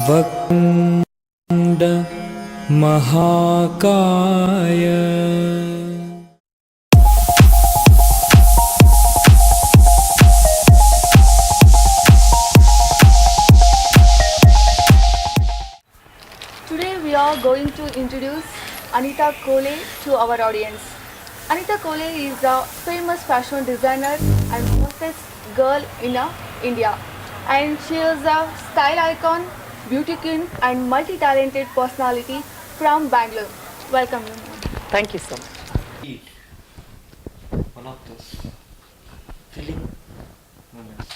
वक्रतुण्ड महाकाय Today we are going to introduce Anita Kholay to our audience. Anita Kholay is a famous fashion designer and hottest girl in India, and she is a style icon, beauty queen and multi-talented personality from Bangalore. Welcome you, ma'am. Thank you so much. Eat one of those thrilling moments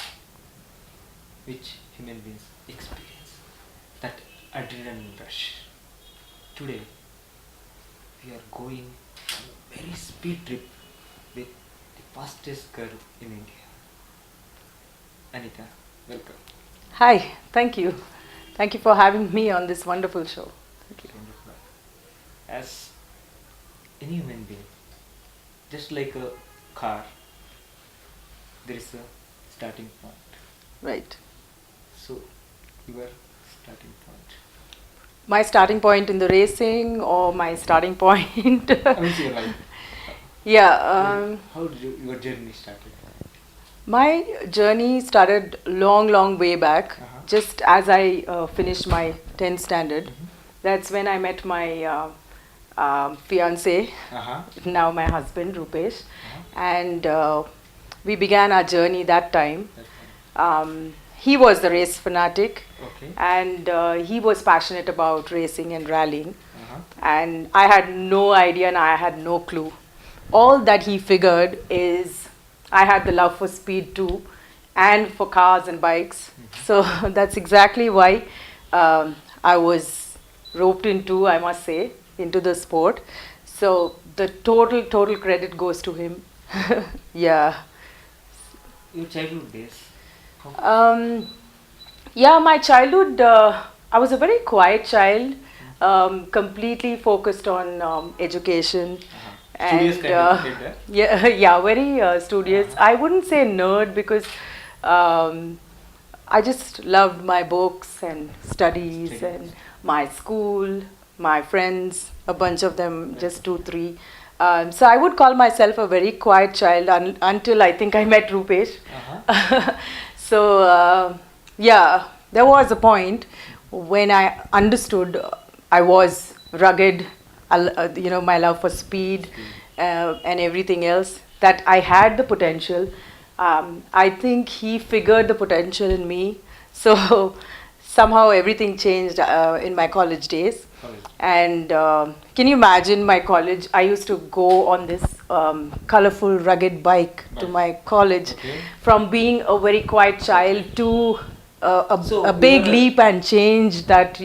which human beings experience, that adrenaline rush. Today we are going on a very speed trip with the fastest girl in India. Anita, welcome. Hi, thank you. Thank you for having me on this wonderful show. Thank you. Wonderful. As any human being, just like a car, there is a starting point. Right. So, your starting point. My starting point in the racing or my starting point? How is your life? Yeah, How did your journey started? my journey started long way back, Uh-huh. just as I finished my 10th standard. Mhm. That's when I met my fiance, Uh-huh. now my husband, Rupesh, Uh-huh. and we began our journey that time. That's fine. He was the race fanatic, Okay. and he was passionate about racing and rallying, Uh-huh. and I had no idea and I had no clue. All that he figured is I had the love for speed too, and for cars and bikes. So that's exactly why I was roped into, I must say, into the sport. So the total credit goes to him. Yeah. Your childhood days. How? Yeah, my childhood, I was a very quiet child, completely focused on education. Uh-huh. And Studious kind of kid, eh? yeah, yeah, very studious. I wouldn't say nerd because um, I just loved my books and studies and my school, my friends, a bunch of them, just two, three. So I would call myself a very quiet child until I think I met Rupesh. Uh-huh. So yeah, there was a point when I understood I was rugged, my love for speed and everything else, that I had the potential. I think he figured the potential in me. So somehow everything changed in my college days. College. And can you imagine my college? I used to go on this colorful, rugged bike to Bike. my college. Okay. From being a very quiet child to So a big you are- leap and change that,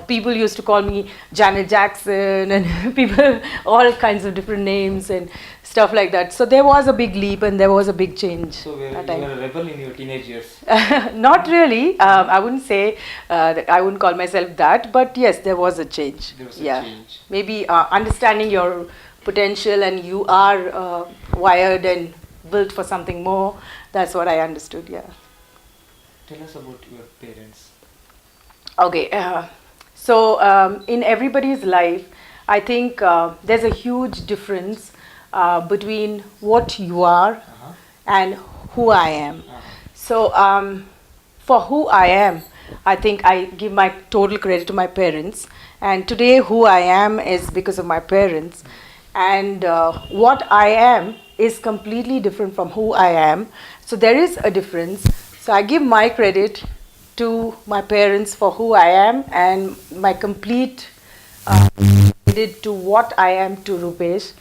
people used to call me Janet Jackson and people, all kinds of different names and stuff like that. So there was a big leap and there was a big change So that you time. were a rebel in your teenage years. Not really. I wouldn't say that I wouldn't call myself that, but yes, there was a change. There was a Yeah, change. maybe understanding your potential and you are wired and built for something more. That's what I understood. Yeah. Tell us about your parents. Okay. So in everybody's life, I think there's a huge difference between what you are Uh-huh. and who I am. Uh-huh. So, for who I am, I think I give my total credit to my parents. And today, who I am is because of my parents. And what I am is completely different from who I am. So, there is a difference. So, I give my credit to my parents for who I am, and my complete credit to what I am to Rupesh,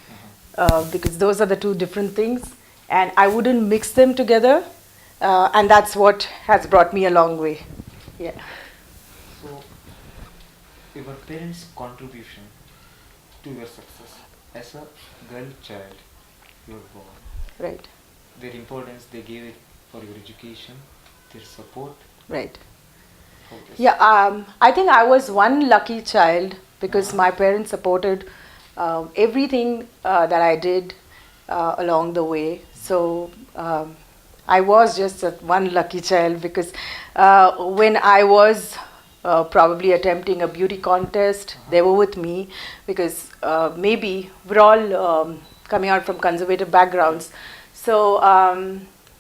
because those are the two different things. And I wouldn't mix them together. And that's what has brought me a long way. Yeah. So, your parents' contribution to your success as a girl child you were born, Right. their importance they gave it for your education, their support. Right. How this- Yeah. I think I was one lucky child because my parents supported everything that I did along the way. So I was just one lucky child because when I was probably attempting a beauty contest. They were with me because maybe we're all coming out from conservative backgrounds. So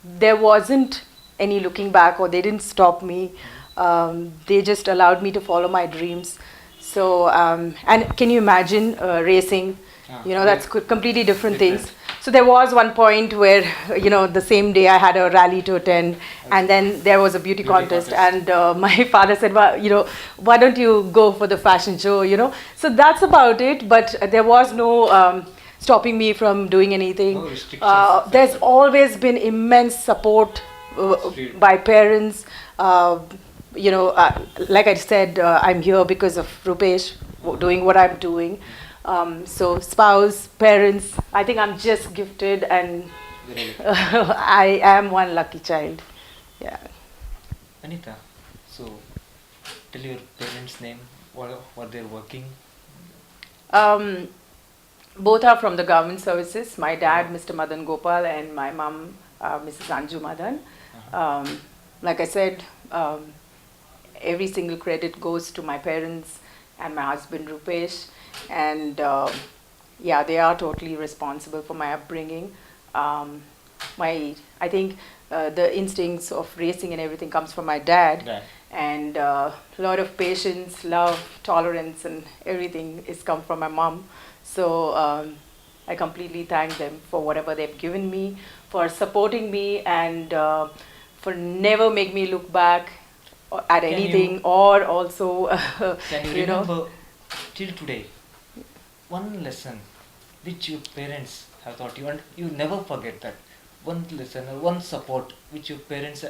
there wasn't any looking back, or they didn't stop me. They just allowed me to follow my dreams. So, and can you imagine racing? That's completely different things. So there was one point where, the same day I had a rally to attend, and then there was a beauty contest, and my father said, well, why don't you go for the fashion show, So that's about it, but there was no stopping me from doing anything. No restrictions. There's always been immense support by parents. Like I said, I'm here because of Rupesh doing what I'm doing. So spouse, parents, I think I'm just gifted, and I am one lucky child. Yeah. Anita, so tell your parents' name, what they're working. Both are from the government services. My dad, Mr. Madan Gopal, and my mom, Mrs. Anju Madan. Like I said, every single credit goes to my parents and my husband Rupesh, and they are totally responsible for my upbringing. I think the instincts of racing and everything comes from my dad, and a lot of patience, love, tolerance, and everything is come from my mom. So I completely thank them for whatever they've given me, for supporting me, and for never make me look back at anything, or also Can you remember till today one lesson which your parents have taught you, and you never forget that one lesson or one support which your parents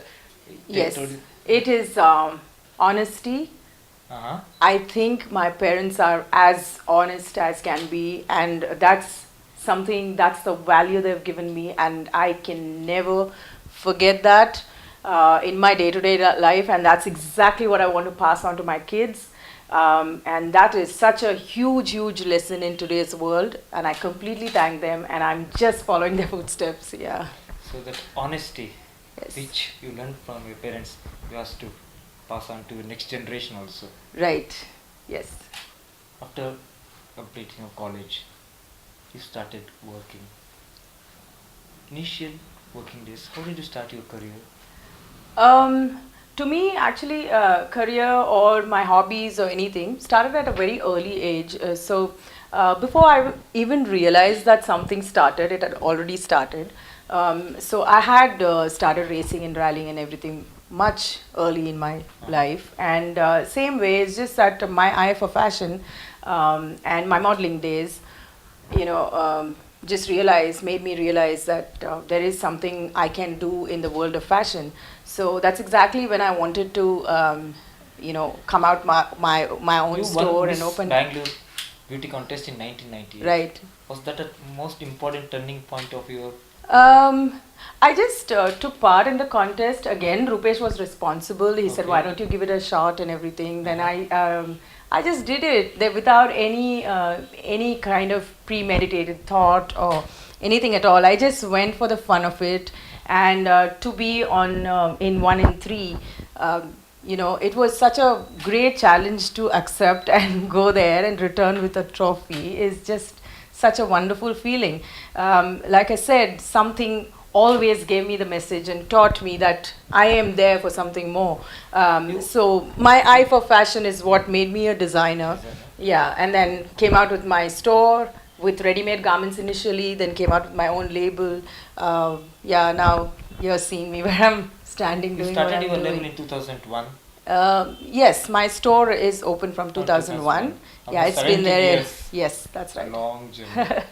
yes, told you? it is honesty. I think my parents are as honest as can be, and that's the value they've given me, and I can never forget that in my day-to-day life, and that's exactly what I want to pass on to my kids. And that is such a huge lesson in today's world, and I completely thank them, and I'm just following their footsteps. Yeah. So that honesty, Yes. which you learned from your parents, you have to pass on to the next generation also. Right. Yes. After completing your college, you started working. Initial working days, how did you start your career? To me, actually, career or my hobbies or anything started at a very early age. Before I even realized that something started, it had already started. So I had started racing and rallying and everything much early in my life. And same way, it's just that my eye for fashion and my modeling days, just made me realize that there is something I can do in the world of fashion. So that's exactly when I wanted to, come out my own You store won and Miss open. Bangalore Beauty Contest in 1998. Right. Was that a most important turning point of your? I just took part in the contest. Again, Rupesh was responsible. He said, "Why don't you give it a shot and everything?" Then I just did it without any kind of premeditated thought or anything at all. I just went for the fun of it, and to be on in 1 in 3. It was such a great challenge to accept and go there and return with a trophy. Is just such a wonderful feeling. Like I said, something always gave me the message and taught me that I am there for something more. So my eye for fashion is what made me a designer. Yeah, and then came out with my store with ready-made garments initially, then came out with my own label. Now you're seeing me where I'm standing You doing started what I'm your doing. label in 2001. Yes, my store is open from 2001. Yeah, Almost it's been 17 there. years. Yes, that's A right. long journey.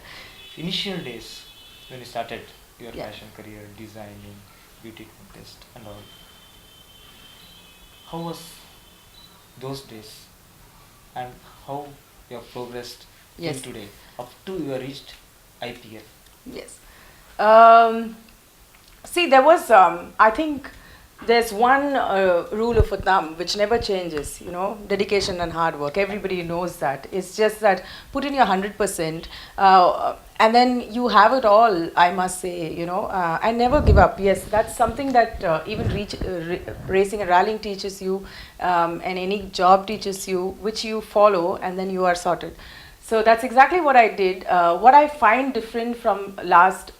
Initial days when you started your Yeah. fashion career, designing, beauty contest, and all. How was those days, and how you have progressed Yes. till today, up to you have reached IPL? Yes. See, there was, I think, there's one rule of thumb which never changes, dedication and hard work. Everybody knows that. It's just that put in your 100%. and then you have it all, I must say, I never give up. Yes, that's something that even racing and rallying teaches you, and any job teaches you, which you follow, and then you are sorted. So that's exactly what I did. What I find different from past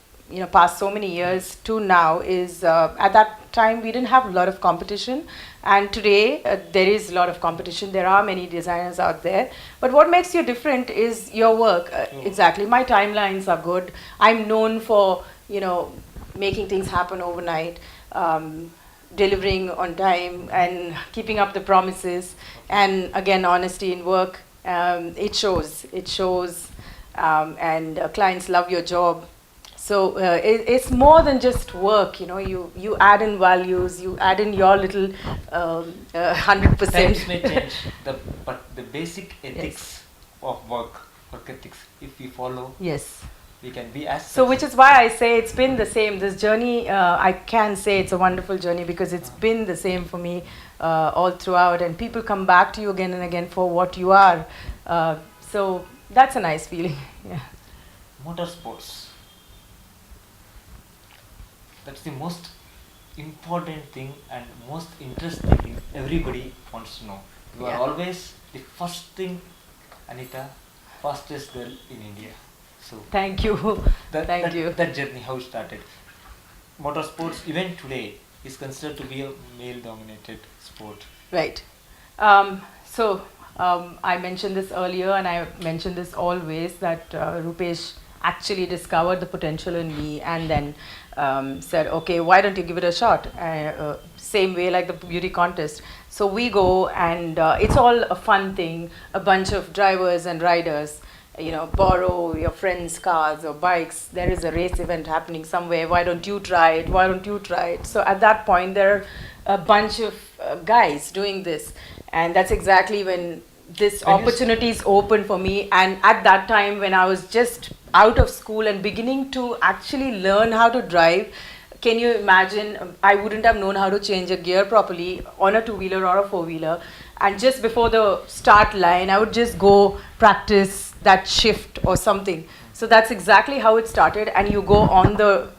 so many years to now is, at that time we didn't have a lot of competition, and today there is a lot of competition. There are many designers out there, but what makes you different is your work. Exactly, my timelines are good. I'm known for making things happen overnight, delivering on time, and keeping up the promises, and again, honesty in work. It shows, and clients love your job. So it's more than just work. You add in values, you add in your little 100%. Times may change, but the basic ethics of work ethics, if we follow, yes, we can be as so, which is why I say it's been the same. This journey, I can say it's a wonderful journey, because it's been the same for me all throughout, and people come back to you again and again for what you are. So that's a nice feeling. Yeah. Motorsports. That's the most important thing and most interesting thing everybody wants to know. You are always the first thing, Anita, fastest girl in India. So thank you. Thank you. That journey, how it started. Motorsports, even today, is considered to be a male-dominated sport. Right. So I mentioned this earlier, and I mentioned this always, that Rupesh actually discovered the potential in me, and then said, okay, why don't you give it a shot? Same way like the beauty contest. So we go, and it's all a fun thing. A bunch of drivers and riders, borrow your friends' cars or bikes. There is a race event happening somewhere. Why don't you try it? Why don't you try it? So at that point, there are a bunch of guys doing this. And that's exactly when this opportunity is open for me. And at that time, when I was just out of school and beginning to actually learn how to drive, can you imagine? I wouldn't have known how to change a gear properly on a two-wheeler or a four-wheeler. And just before the start line, I would just go practice that shift or something. So that's exactly how it started. And you go on the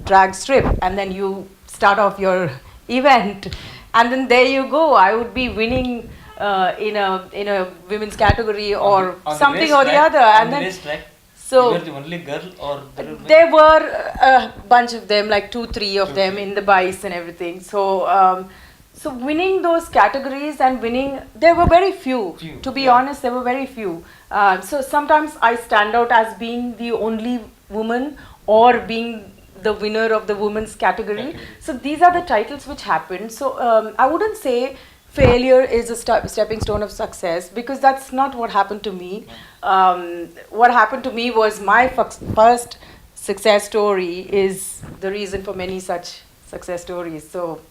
drag strip, and then you start off your event, and then there you go. I would be winning in a women's category or something or the other, and then so you were the only girl, or there were a bunch of them, like 2-3 of them in the bikes and everything. So so winning those categories and winning, there were very few. To be honest, there were very few. So sometimes I stand out as being the only woman, or being the winner of the women's category. So these are the titles which happened. So I wouldn't say failure is a stepping stone of success, because that's not what happened to me. What happened to me was my first success story is the reason for many such success stories. So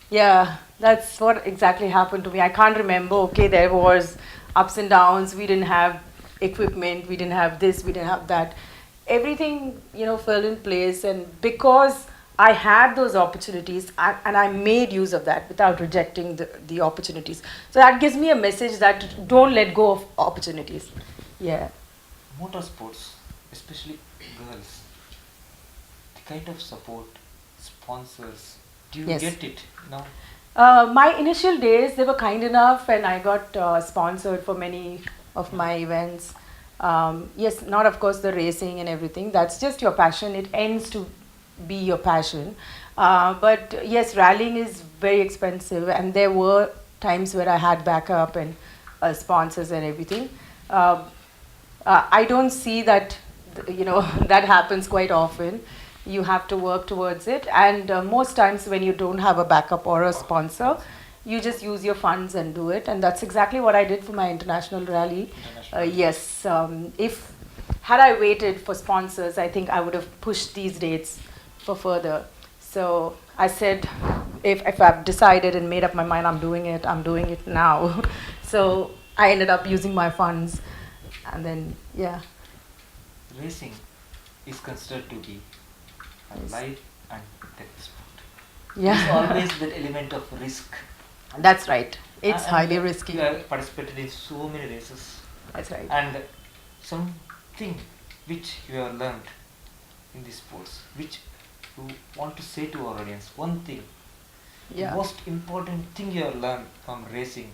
yeah, that's what exactly happened to me. I can't remember, okay, there was ups and downs, we didn't have equipment, we didn't have this, we didn't have that. Everything, fell in place, and because I had those opportunities, and I made use of that without rejecting the opportunities. So that gives me a message that don't let go of opportunities. Yeah. Motorsports, especially girls, the kind of support, sponsors, do you get it now? My initial days, they were kind enough, and I got sponsored for many of my events. Yes, not of course the racing and everything. That's just your passion. It ends to be your passion. But yes, rallying is very expensive, and there were times where I had backup and sponsors and everything. I don't see that, that happens quite often. You have to work towards it, and most times when you don't have a backup or a sponsor, you just use your funds and do it, and that's exactly what I did for my international rally. Yes, if had I waited for sponsors, I think I would have pushed these dates for further. So I said, if I've decided and made up my mind, I'm doing it now. So I ended up using my funds, and then yeah. Racing is considered to be a life and death sport. Yeah. There's always that element of risk. That's right. It's highly risky. You have participated in so many races. That's right. And something which you have learned in these sports, which you want to say to our audience? One thing, the most important thing you have learned from racing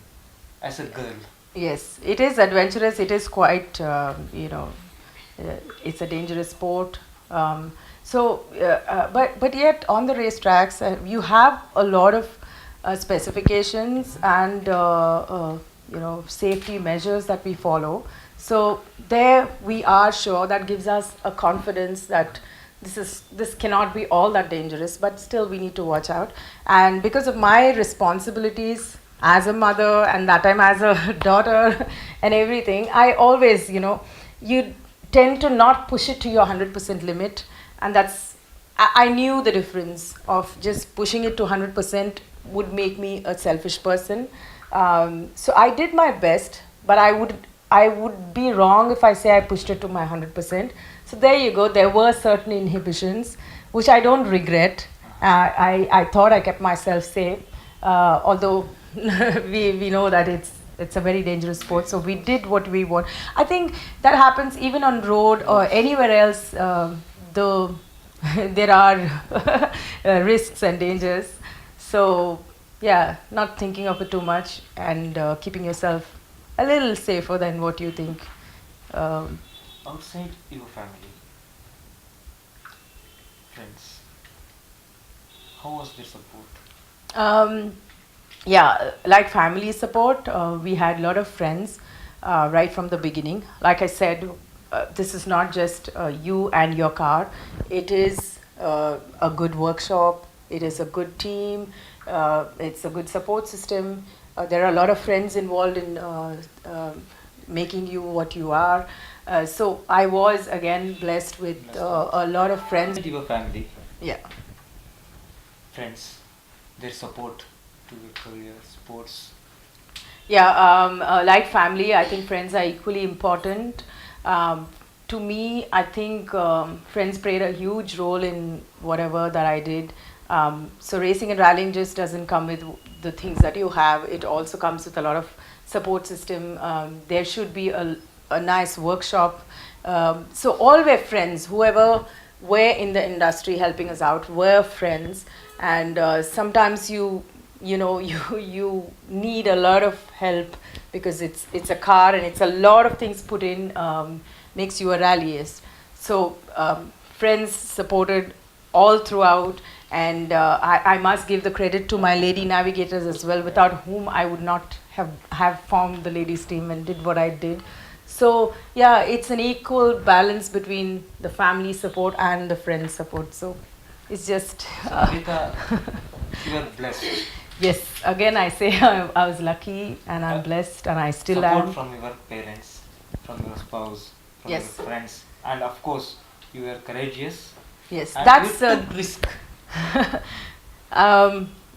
as a girl. Yes, it is adventurous. It is quite, it's a dangerous sport. But yet on the racetracks, you have a lot of specifications and safety measures that we follow. So there we are sure that gives us a confidence that this cannot be all that dangerous, but still we need to watch out. And because of my responsibilities as a mother and that time as a daughter and everything, I always, you tend to not push it to your 100% limit. And I knew the difference of just pushing it to 100% would make me a selfish person. So I did my best, but I would be wrong if I say I pushed it to my 100%. So there you go. There were certain inhibitions, which I don't regret. I thought I kept myself safe, although we know that it's a very dangerous sport. So we did what we want. I think that happens even on road or anywhere else. There are risks and dangers. So yeah, not thinking of it too much and keeping yourself a little safer than what you think. Outside your family, friends, how was their support? Yeah, like family support, we had a lot of friends right from the beginning. Like I said, this is not just you and your car. It is a good workshop. It is a good team. It's a good support system. There are a lot of friends involved in making you what you are. So I was again blessed with a lot of friends. Your family, Yeah. friends, their support to your career, sports. Yeah, like family, I think friends are equally important. To me, I think friends played a huge role in whatever that I did. So racing and rallying just doesn't come with the things that you have. It also comes with a lot of support system. There should be a nice workshop. So all were friends. Whoever were in the industry helping us out were friends. And sometimes you need a lot of help because it's a car and it's a lot of things put in, makes you a rallyist. So friends supported all throughout, and I must give the credit to my lady navigators as well, without whom I would not have formed the ladies team and did what I did. So yeah, it's an equal balance between the family support and the friend support. So it's just So, Anita, you are blessed. yes, again I say I was lucky and I'm blessed and I still Support am. from your parents, from your spouse, from Yes. your friends, and of course you were courageous. Yes, And that's you took risk.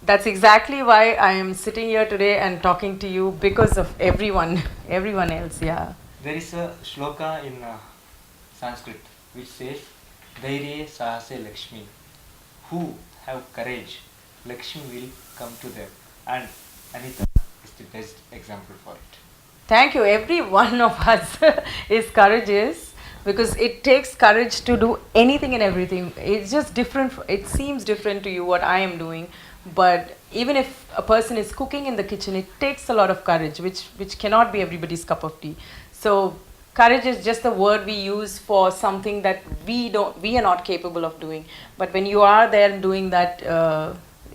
that's exactly why I am sitting here today and talking to you, because of everyone else. Yeah. There is a shloka in Sanskrit which says, Dhairye Sahase Lakshmi. Who have courage, Lakshmi will come to them. And Anita is the best example for it. Thank you. Every one of us is courageous, because it takes courage to do anything and everything. It's just different. It seems different to you what I am doing, but even if a person is cooking in the kitchen, it takes a lot of courage, which cannot be everybody's cup of tea. So courage is just the word we use for something that we are not capable of doing. But when you are there and doing that,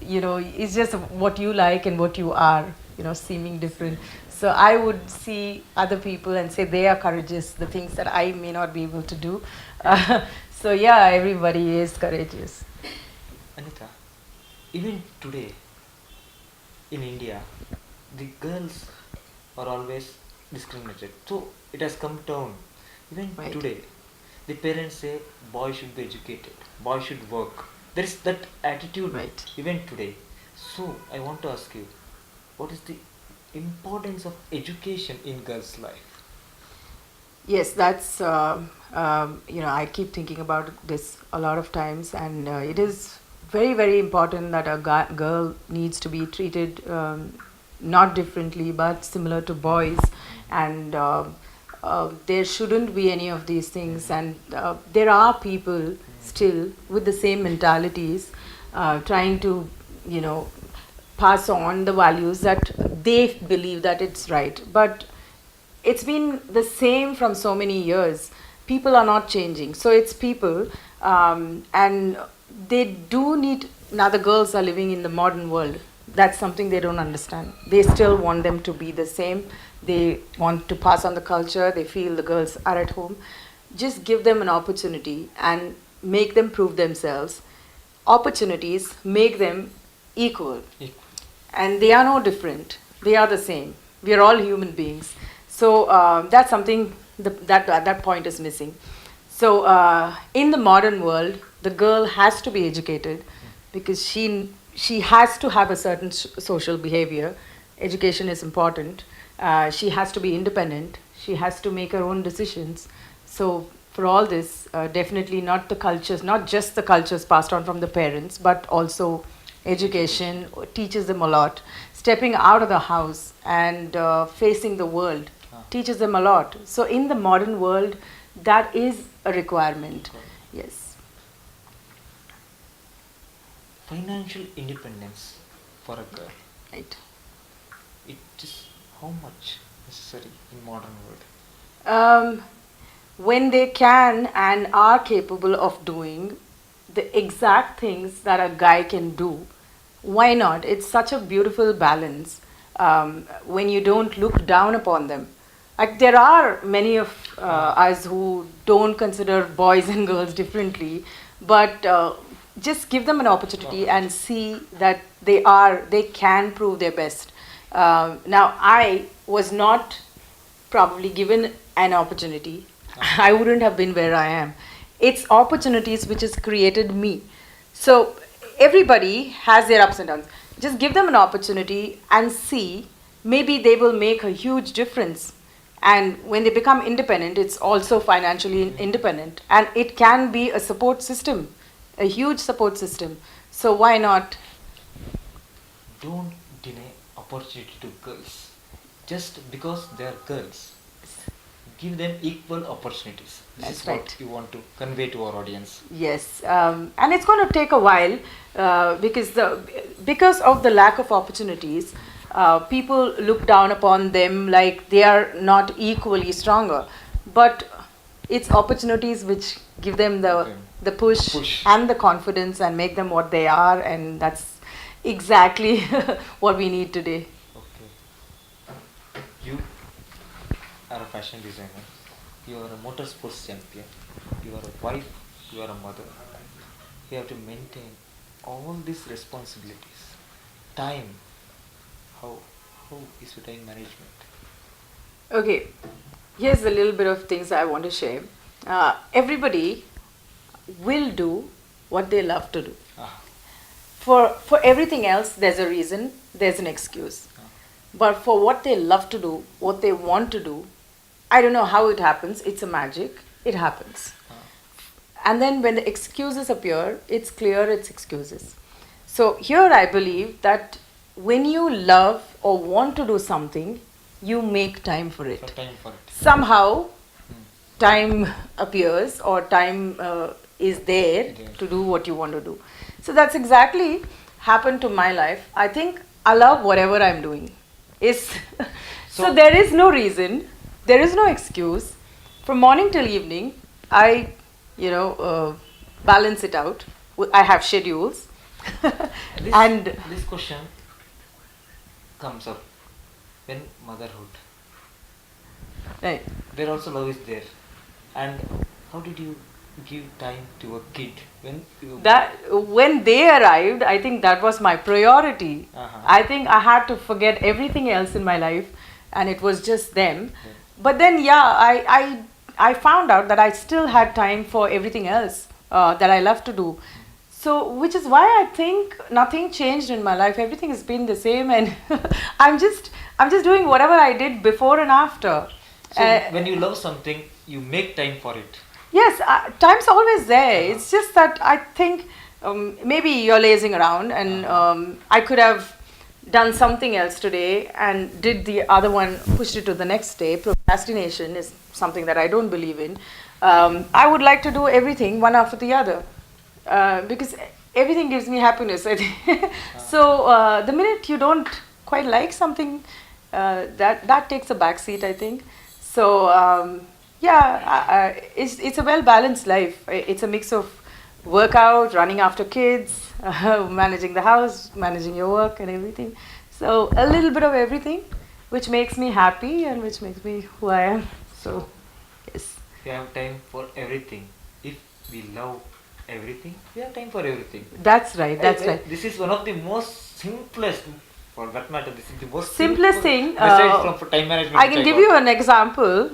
it's just what you like and what you are, seeming different. So I would see other people and say they are courageous, the things that I may not be able to do. So yeah, everybody is courageous. Anita, even today in India, the girls are always discriminated. So it has come down. Even Right. today, the parents say boy should be educated, boy should work. There is that attitude Right. even today. So I want to ask you, what is the importance of education in girls' life? Yes, that's, I keep thinking about this a lot of times, and it is very, very important that a girl needs to be treated not differently but similar to boys. And there shouldn't be any of these things, and there are people still with the same mentalities, trying to, you know, pass on the values that they believe that it's right. But it's been the same from so many years. People are not changing, so it's people, and they do need. Now the girls are living in the modern world. That's something they don't understand. They still want them to be the same. They want to pass on the culture. They feel the girls are at home. Just give them an opportunity and make them prove themselves. Opportunities make them equal. And they are no different. They are the same. We are all human beings. So that's something that point is missing. So in the modern world, the girl has to be educated because she has to have a certain social behavior. Education is important. She has to be independent. She has to make her own decisions. So for all this, definitely not the cultures, not just the cultures passed on from the parents, but also education teaches them a lot. Stepping out of the house and facing the world teaches them a lot. So in the modern world, that is a requirement. Yes. Financial independence for a girl. Right. It is how much necessary in modern world? When they can and are capable of doing the exact things that a guy can do, why not? It's such a beautiful balance when you don't look down upon them. Like there are many of us who don't consider boys and girls differently, but just give them an opportunity and see that they can prove their best. Now I was not probably given an opportunity. I wouldn't have been where I am. It's opportunities which has created me. So everybody has their ups and downs. Just give them an opportunity and see. Maybe they will make a huge difference. And when they become independent, it's also financially independent. And it can be a support system, a huge support system. So why not? Don't deny opportunity to girls just because they are girls. Give them equal opportunities. This is what you want to convey to our audience. Yes, and it's going to take a while because of the lack of opportunities. People look down upon them like they are not equally stronger, but it's opportunities which give them the push and the confidence and make them what they are, and that's exactly what we need today. Okay. You are a fashion designer. You are a motorsports champion. You are a wife. You are a mother. You have to maintain all these responsibilities. Time. How is your time management? Okay, here's a little bit of things I want to share. Everybody will do what they love to do. For everything else, there's a reason, there's an excuse. But for what they love to do, what they want to do, I don't know how it happens. It's a magic. It happens. And then when the excuses appear, it's clear it's excuses. So here I believe that when you love or want to do something, you make time for it. Somehow, time appears or time is there to do what you want to do. So that's exactly happened to my life. I think I love whatever I'm doing. So there is no reason, there is no excuse. From morning till evening, I balance it out. I have schedules. And this question comes up when motherhood. Right. There also love is there. And how did you give time to a kid when they arrived? I think that was my priority. I think I had to forget everything else in my life, and it was just them. But then I found out that I still had time for everything else that I love to do. So which is why I think nothing changed in my life. Everything has been the same, and I'm just doing whatever I did before and after. So when you love something, you make time for it. Yes, time's always there. It's just that I think maybe you're lazing around, and I could have done something else today and did the other one, pushed it to the next day. Procrastination is something that I don't believe in. I would like to do everything one after the other because everything gives me happiness, I think. So the minute you don't quite like something, that takes a back seat, I think. So yeah, it's a well balanced life. It's a mix of workout, running after kids, managing the house, managing your work and everything. So a little bit of everything, which makes me happy and which makes me who I am. So yes. We have time for everything. If we love everything, we have time for everything. That's right. That's right. This is one of the most simplest, for that matter, this is the most Simplest simple thing. message from time management. I can give you an example.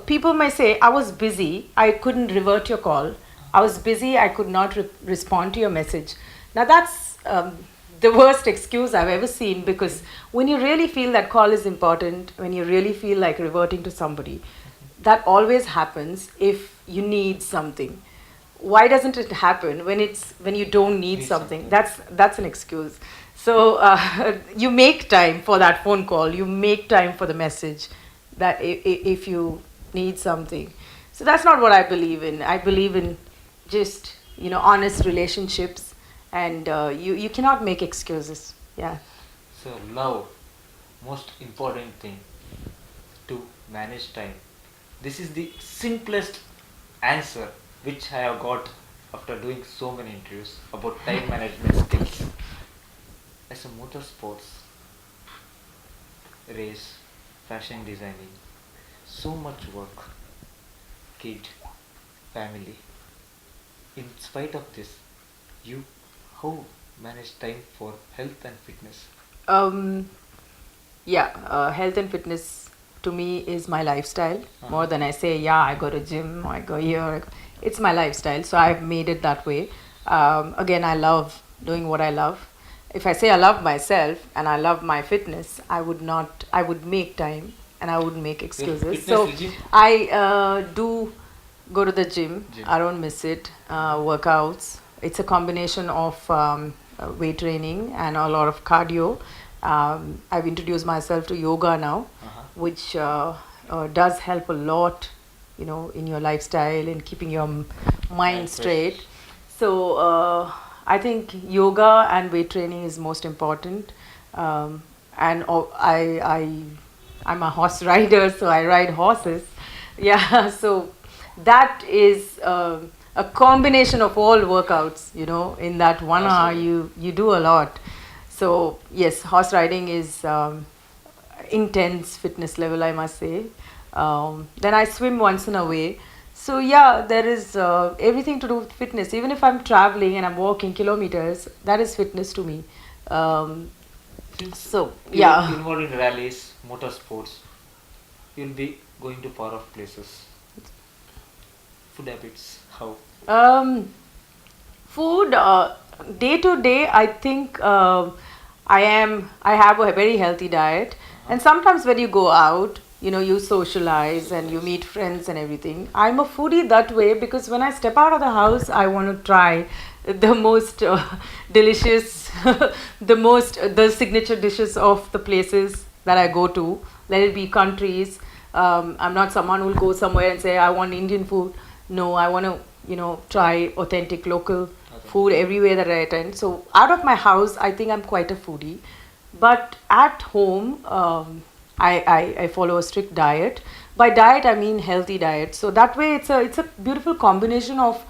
People may say, I was busy, I couldn't revert your call. I was busy, I could not respond to your message. Now that's the worst excuse I've ever seen, because when you really feel that call is important, when you really feel like reverting to somebody, that always happens if you need something. Why doesn't it happen when you don't need something? That's an excuse. So you make time for that phone call. You make time for the message that if you need something. So that's not what I believe in. I believe in just honest relationships, and you cannot make excuses. Yeah. So love, most important thing to manage time. This is the simplest answer which I have got after doing so many interviews about time management skills. As a motorsports, race, fashion designing, so much work, kid, family. In spite of this, you how manage time for health and fitness? Health and fitness to me is my lifestyle. More than I say, yeah, I go to gym, I go here. It's my lifestyle, so I've made it that way. Again, I love doing what I love. If I say I love myself and I love my fitness, I would make time and I wouldn't make excuses. Fitness So regime? I do go to the gym. Gym. I don't miss it. Workouts. It's a combination of weight training and a lot of cardio. I've introduced myself to yoga now, which does help a lot, in your lifestyle and keeping your mind straight. So I think yoga and weight training is most important. And I'm a horse rider, so I ride horses. Yeah, so that is a combination of all workouts. In that 1 hour you do a lot. So yes, horse riding is intense fitness level, I must say. Then I swim once in a way. So yeah, there is everything to do with fitness. Even if I'm traveling and I'm walking kilometers, that is fitness to me. So yeah. You're involved in rallies, motorsports, you'll be going to far off places. Food habits, how? Food, day to day, I think I have a very healthy diet. And sometimes when you go out, you socialize and you meet friends and everything. I'm a foodie that way, because when I step out of the house, I want to try the most delicious, the signature dishes of the places that I go to. Let it be countries. I'm not someone who will go somewhere and say, I want Indian food. No, I want to, try authentic local food everywhere that I attend. So out of my house, I think I'm quite a foodie. But at home, I follow a strict diet. By diet, I mean healthy diet. So that way, it's a beautiful combination of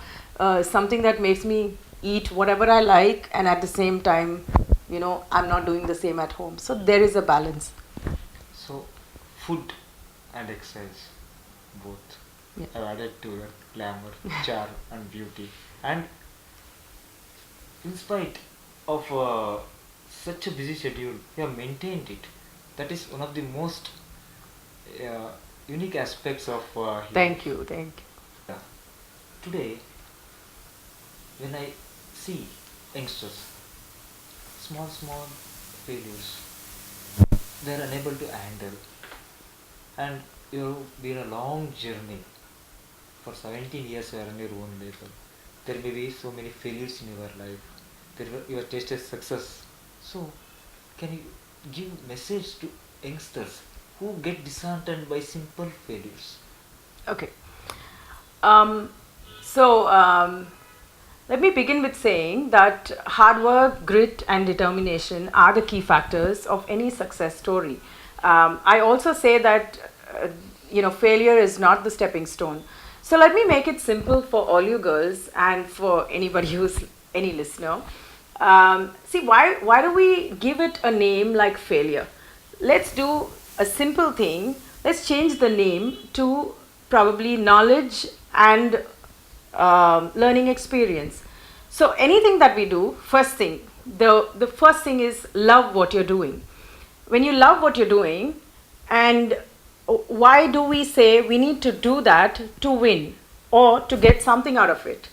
something that makes me eat whatever I like, and at the same time, I'm not doing the same at home. So there is a balance. So, food and exercise, both, have added to your glamour, charm, and beauty. And in spite of such a busy schedule, you have maintained it. That is one of the most unique aspects of Thank you. Today, when I see youngsters, small failures, they are unable to handle, and you've been a long journey. For 17 years you are on your own level. There may be so many failures in your life. You have tasted success. So, can you give message to youngsters who get disheartened by simple failures? Okay. Um, so let me begin with saying that hard work, grit, and determination are the key factors of any success story. I also say that failure is not the stepping stone. So let me make it simple for all you girls and for anybody who's any listener. See, why do we give it a name like failure? Let's do a simple thing. Let's change the name to probably knowledge and learning experience. So anything that we do, the first thing is love what you're doing. When you love what you're doing, and why do we say we need to do that to win or to get something out of it?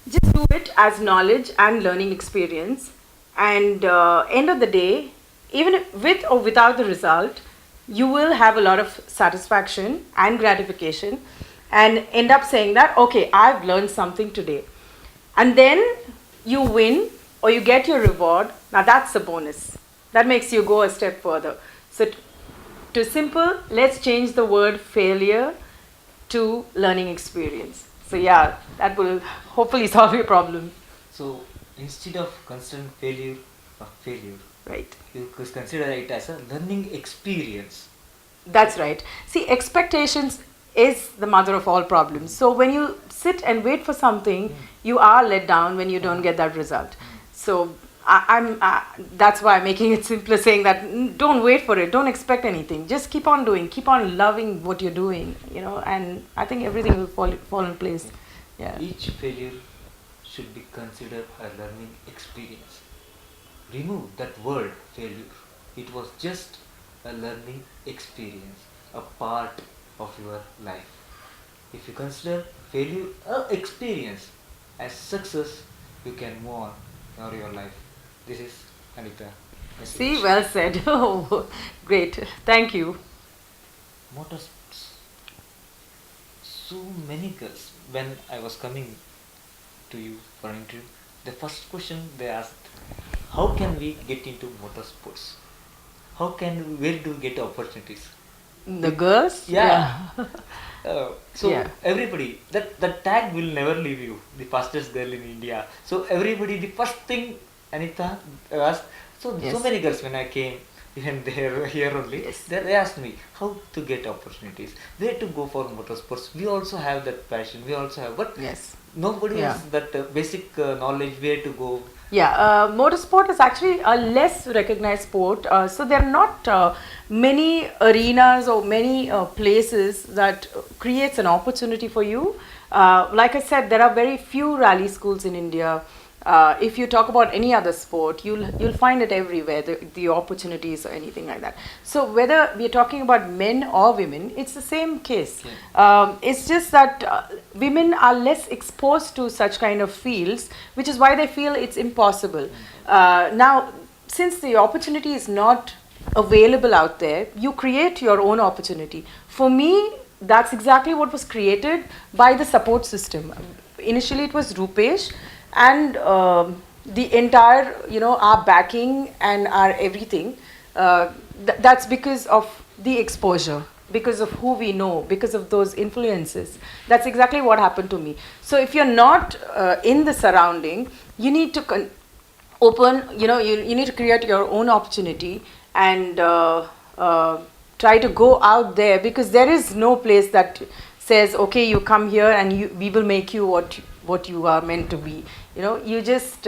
Just do it as knowledge and learning experience, and end of the day, even with or without the result, you will have a lot of satisfaction and gratification and end up saying that, okay, I've learned something today. And then you win or you get your reward. Now that's a bonus. That makes you go a step further. So to simple, let's change the word failure to learning experience. So yeah, that will hopefully solve your problem. So instead of considering failure a failure, Right. you could consider it as a learning experience. That's right. See, expectations is the mother of all problems. So when you sit and wait for something, you are let down when you don't get that result. So I'm that's why I'm making it simpler, saying that don't wait for it, don't expect anything. Just keep on doing, keep on loving what you're doing, and I think everything will fall in place. Yeah. Each failure should be considered a learning experience. Remove that word failure. It was just a learning experience, a part of your life. If you consider failure a experience as success, you can move on in your life. This is Anita. See, well said. Oh, great. Thank you. Motorsports. So many girls, when I was coming to you for an interview, the first question they asked, how can we get into motorsports? Where do we get opportunities? The girls? Yeah. So Yeah. everybody, that tag will never leave you, the fastest girl in India. So everybody, the first thing Anita asked, so Yes. many girls when I came, even there here only, Yes. they asked me how to get opportunities, where to go for motorsports. We also have that passion, we also have, but Yes. nobody Yeah. has that basic knowledge where to go. Yeah, motorsport is actually a less recognized sport. So there are not many arenas or many places that creates an opportunity for you. Like I said, there are very few rally schools in India. If you talk about any other sport, you'll find it everywhere, the opportunities or anything like that. So whether we're talking about men or women, it's the same case. It's just that women are less exposed to such kind of fields, which is why they feel it's impossible. Now, since the opportunity is not available out there, you create your own opportunity. For me, that's exactly what was created by the support system. Initially, it was Rupesh and the entire, our backing and our everything. That's because of the exposure, because of who we know, because of those influences. That's exactly what happened to me. So if you're not in the surrounding, you need to you need to create your own opportunity and try to go out there, because there is no place that says, okay, you come here and we will make you what you are meant to be. You just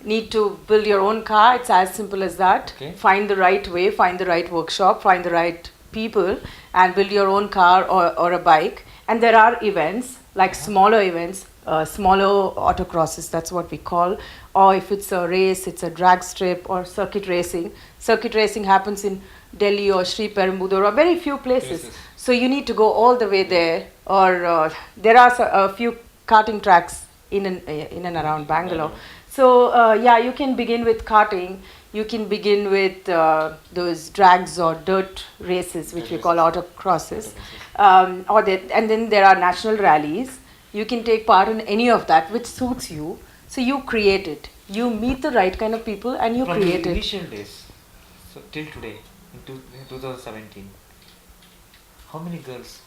need to build your own car. It's as simple as that. Okay. Find the right way, find the right workshop, find the right people, and build your own car or a bike. And there are events, like smaller events, smaller autocrosses, that's what we call. Or if it's a race, it's a drag strip or circuit racing. Circuit racing happens in Delhi or Sri Perambudur or very few places. So you need to go all the way there. Or there are a few karting tracks in and around Bangalore. So you can begin with karting. You can begin with those drags or dirt races, which we call autocrosses. And then there are national rallies. You can take part in any of that which suits you. So you create it. you meet the right kind of people and you From create the it. initial days, so till today, in 2017, how many girls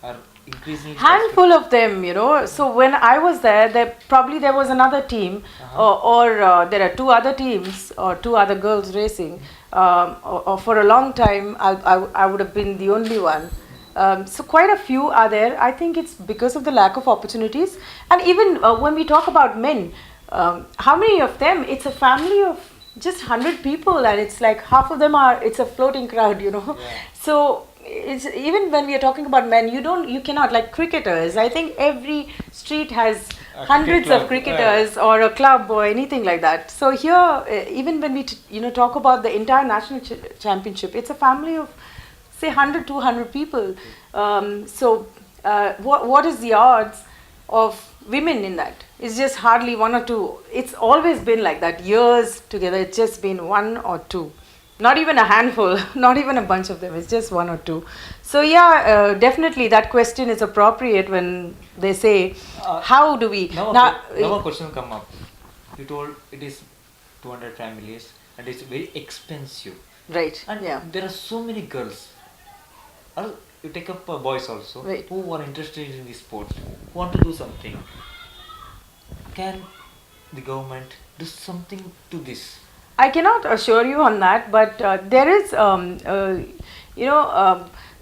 are increasingly Handful of them, you know. So when I was there, there was another team, or there are two other teams or two other girls racing. Or for a long time, I would have been the only one. So quite a few are there. I think it's because of the lack of opportunities. And even when we talk about men, how many of them? It's a family of just 100 people, and it's like half of them it's a floating crowd, you know. Yeah. So it's, even when we are talking about men, you cannot, like cricketers. I think every street has A hundreds cricket of club, cricketers or a club or anything like that. So here, even when we talk about the entire national championship, it's a family of say 100 200 people. What is the odds of women in that? It's just hardly one or two. It's always been like that years together. It's just been one or two, not even a handful, not even a bunch of them. It's just one or two. So yeah, definitely that question is appropriate when they say, how do we now a question come up. You told it is 200 families and it's very expensive. Right. And Yeah. there are so many girls. Or you take up boys also Right. who are interested in this sport, who want to do something. Can the government do something to this? I cannot assure you on that, but there is,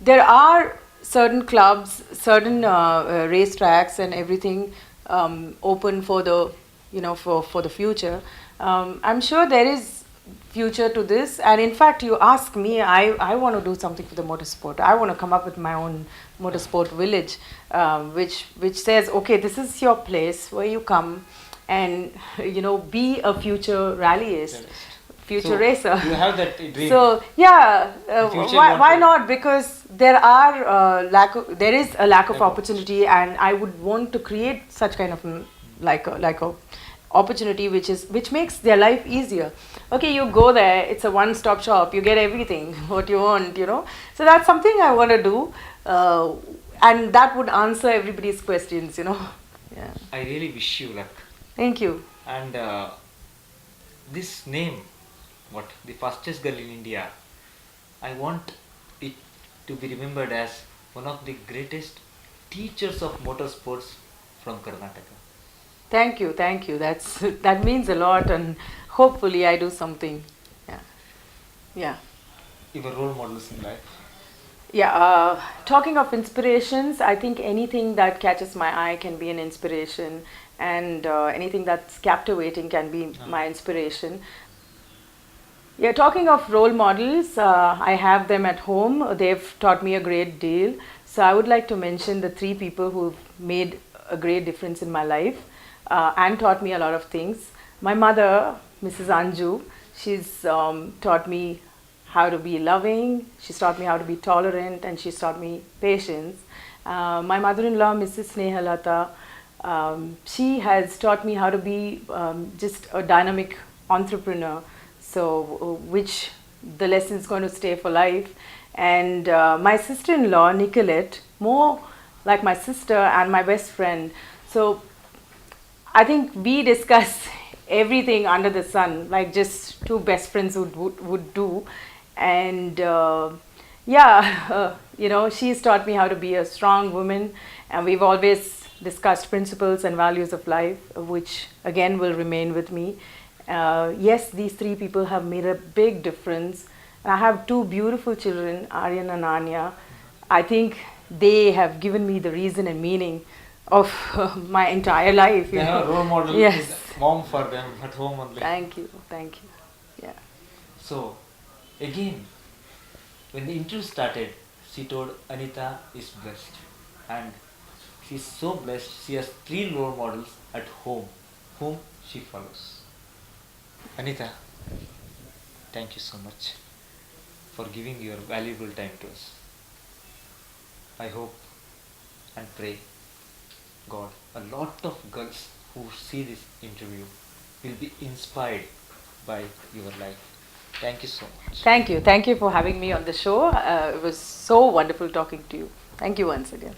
there are certain clubs, certain race tracks, and everything open for the, for the future. I'm sure there is future to this, and in fact, you ask me, I want to do something for the motorsport. I want to come up with my own motorsport village, which says, okay, this is your place where you come and be a future rallyist, future racer. You have that dream. So yeah, why to- not? Because there is a lack of opportunity, and I would want to create such kind of like a opportunity which makes their life easier. Okay, you go there, it's a one-stop shop, you get everything what you want, so that's something I want to do, and that would answer everybody's questions. Yeah. I really wish you luck. Thank you. And this name, the fastest girl in India, I want it to be remembered as one of the greatest teachers of motorsports from Karnataka. Thank you. That means a lot, and hopefully I do something. Yeah. Your role models in life. Yeah, talking of inspirations, I think anything that catches my eye can be an inspiration, and anything that's captivating can be my inspiration. Yeah, talking of role models, I have them at home. They've taught me a great deal. So I would like to mention the three people who've made a great difference in my life and taught me a lot of things. My mother, Mrs. Anju, she's taught me how to be loving, she's taught me how to be tolerant, and she's taught me patience. My mother-in-law, Mrs. Snehalata, she has taught me how to be just a dynamic entrepreneur, so which the lesson is going to stay for life. And my sister-in-law, Nicolette, more like my sister and my best friend. So I think we discuss everything under the sun, like just two best friends would do. And she's taught me how to be a strong woman, and we've always discussed principles and values of life, which again will remain with me. Yes, these three people have made a big difference. And I have two beautiful children, Aryan and Anya. I think they have given me the reason and meaning of my entire life. They have a role model. Yes. Is mom for them at home only. Thank you. Yeah. So, again, when the interview started, she told Anita is blessed. And she's so blessed, she has three role models at home, whom she follows. Anita, thank you so much for giving your valuable time to us. I hope and pray God, a lot of girls who see this interview will be inspired by your life. Thank you so much. Thank you for having me on the show. It was so wonderful talking to you. Thank you once again.